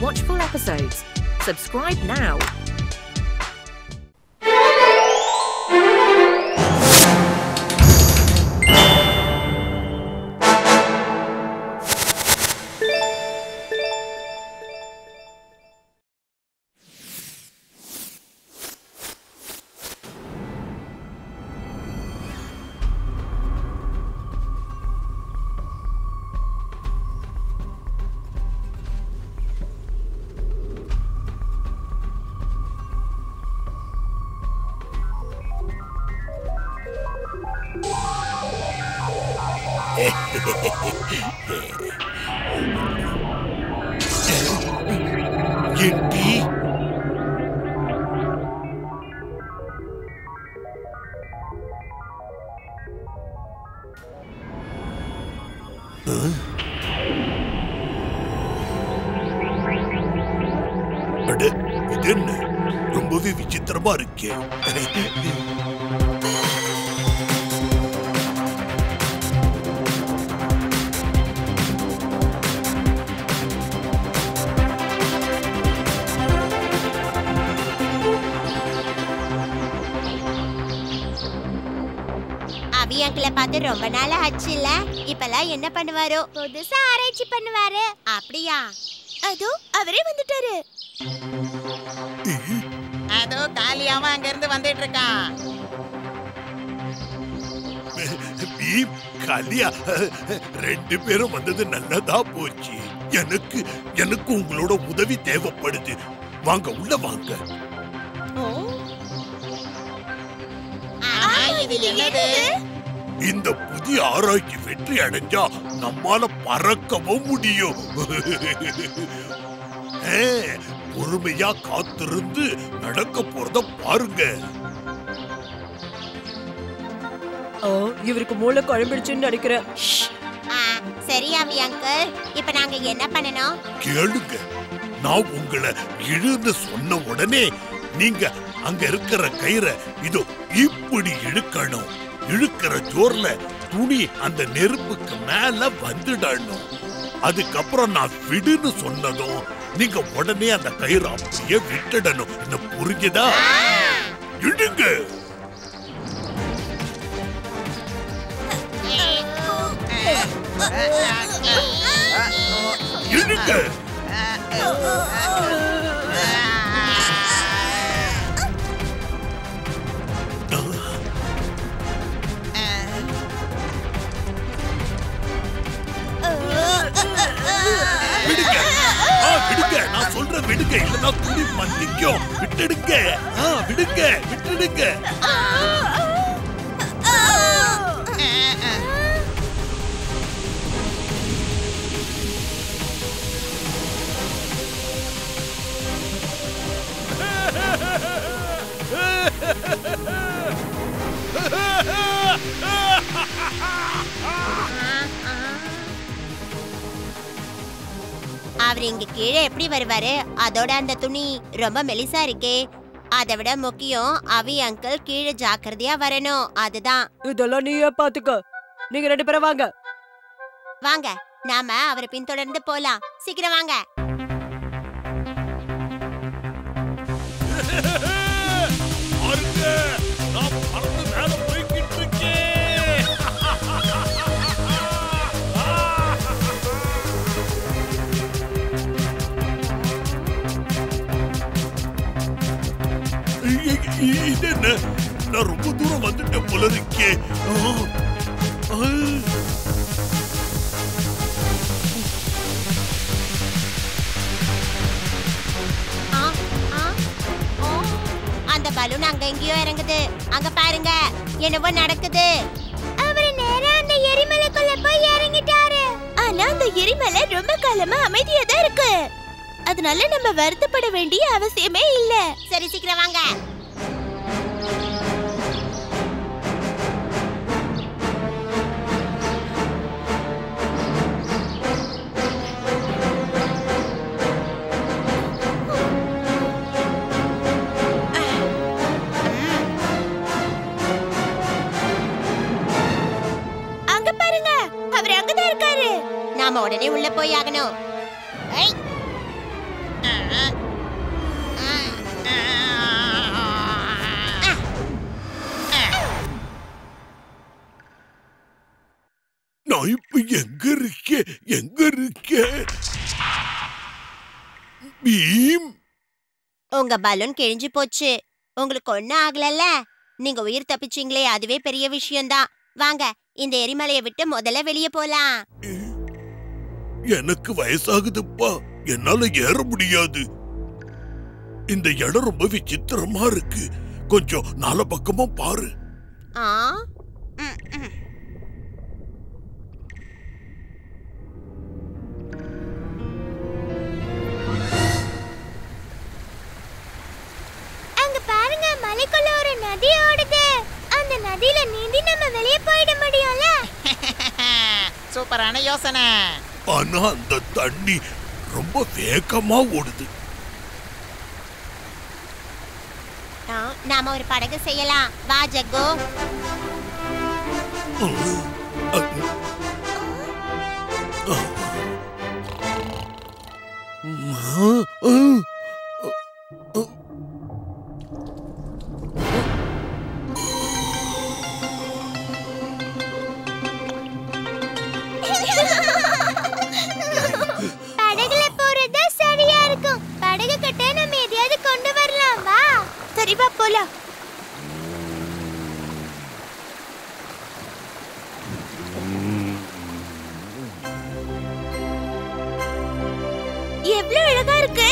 watch full episodes. Subscribe now. ரொம்பவே விசித்திரமா இருக்கே. அவியங்களை பார்த்து ரொம்ப நாள் ஆச்சுல்ல. இப்பெல்லாம் என்ன பண்ணுவாரோ? புதுசா ஆராய்ச்சி பண்ணுவாரு. அப்படியா? அதோ அவரே வந்துட்டாரு. அதோ காலியாவ அங்க இருந்து வந்துட்டு இருக்கான். காலியா, ரெண்டு பேரும் வந்தது நல்லதா போச்சு. எனக்கு உங்களோட உதவி தேவைப்படுது. வாங்க, உள்ள வாங்க. இந்த புதிய ஆராய்ச்சி வெற்றி அடைஞ்சா நம்மால பறக்கவும் முடியும். பொறுமையா காத்திருந்து நடக்க போறத பாருங்க. இவருக்கு மூளை குழம்பிடுச்சுன்னு நினைக்கிறேன். சரி அவி அங்கிள், இப்ப நாங்க என்ன பண்ணணும்? கேளுங்க, நான் உங்களை இழுன்னு சொன்ன உடனே நீங்க அங்க இருக்கிற கயிறை இதோ இப்படி இழுக்கணும். இழுக்கிற ஜோர்ல துணி அந்த நெருப்புக்கு மேல வந்துடணும். அதுக்கப்புறம் நான் விடுன்னு சொன்னதும் நீங்க உடனே அந்த கயிறு அப்படியே விட்டுடணும். என்ன புரிஞ்சுதா? இழுங்க. இழுங்க. விடுங்க, விடுங்க, நான் சொல்ற விடுங்க, இல்லன்னா துணி மந்திக்கும். விட்டுடுங்க, விடுங்க, விட்டுடுங்க. அவர் இங்க கீழே எப்படி வருவாரு? அதோட அந்த துணி ரொம்ப மெலிசா இருக்கே. அதை விட முக்கியம், அவி அங்கிள் கீழே ஜாக்கிரதையா வரணும். அதுதான். இதெல்லாம் நீயே பாத்துக்க. நீங்க ரெண்டு பேரும் வாங்க. வாங்க, நாம அவரை பின்தொடர்ந்து போலாம். சீக்கிரம் வாங்க. இது என்ன? நான் ரொம்ப தூரம் வந்துட்டேன் போல இருக்கே. அந்த பலூன் அங்க எங்கேயோ இறங்குது. அங்க பாருங்க, என்னவோ நடக்குது. அவரு நேரா அந்த எரிமலைக்குள்ள போய் இறங்கிட்டாரு. ஆனா அந்த எரிமலை ரொம்ப காலமா அமைதியா தான் இருக்கு. அதனால நம்ம வருத்தப்பட வேண்டிய அவசியமே இல்ல. சரி, சீக்கிரம் வாங்க. நாம உடனே உள்ள போய் ஆகணும். எங்க இருக்க பீம்? உங்க பலூன் கிழிஞ்சு போச்சு. உங்களுக்கு ஒண்ணும் ஆகலல்ல. நீங்க உயிர் தப்பிச்சீங்களே, அதுவே பெரிய விஷயம்தான். வாங்க, இந்த எரிமலையை விட்டு முதல்ல வெளியே போலாம். எனக்கு வயசாகுதுப்பா, என்னால ஏற முடியாது. இந்த இடம் ரொம்ப விசித்திரமா இருக்கு. கொஞ்சம் நாலு பக்கமும் பாரு. ஆ அங்க பாருங்க, மலைக்குள்ள ஒரு நதி ஓடுது. அந்த நதியில நீந்தி நம்ம வெளியே போயிட முடியும்ல. சூப்பரான யோசனை. ஆனா அந்த தண்ணி ரொம்ப வேகமா ஓடுது. நாம ஒரு படகு செய்யலாம். வா ஜக்கு. படகுல போறது சரியா இருக்கும். படகு கட்ட நம்ம எதையாவது கொண்டு வரலாம். வா, சரி வா போலாம். எவ்வளவு அழகா இருக்கு.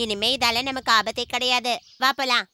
இனிமே இதால நமக்கு ஆபத்தே கிடையாது. வா போலாம்.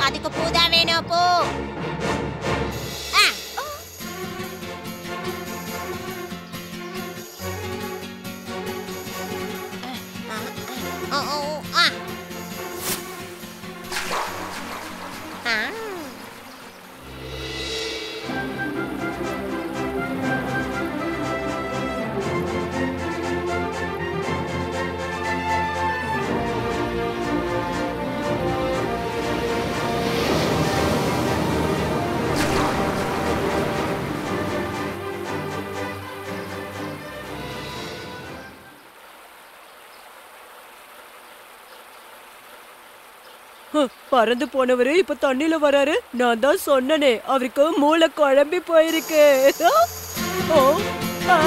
அதுக்கு பூதா வேணும். போ. பறந்து போனவரு இப்ப தண்ணில வராரு. நான் தான் சொன்னனே, அவருக்கு மூளை குழம்பி போயிருக்கு. ஓ, ஆ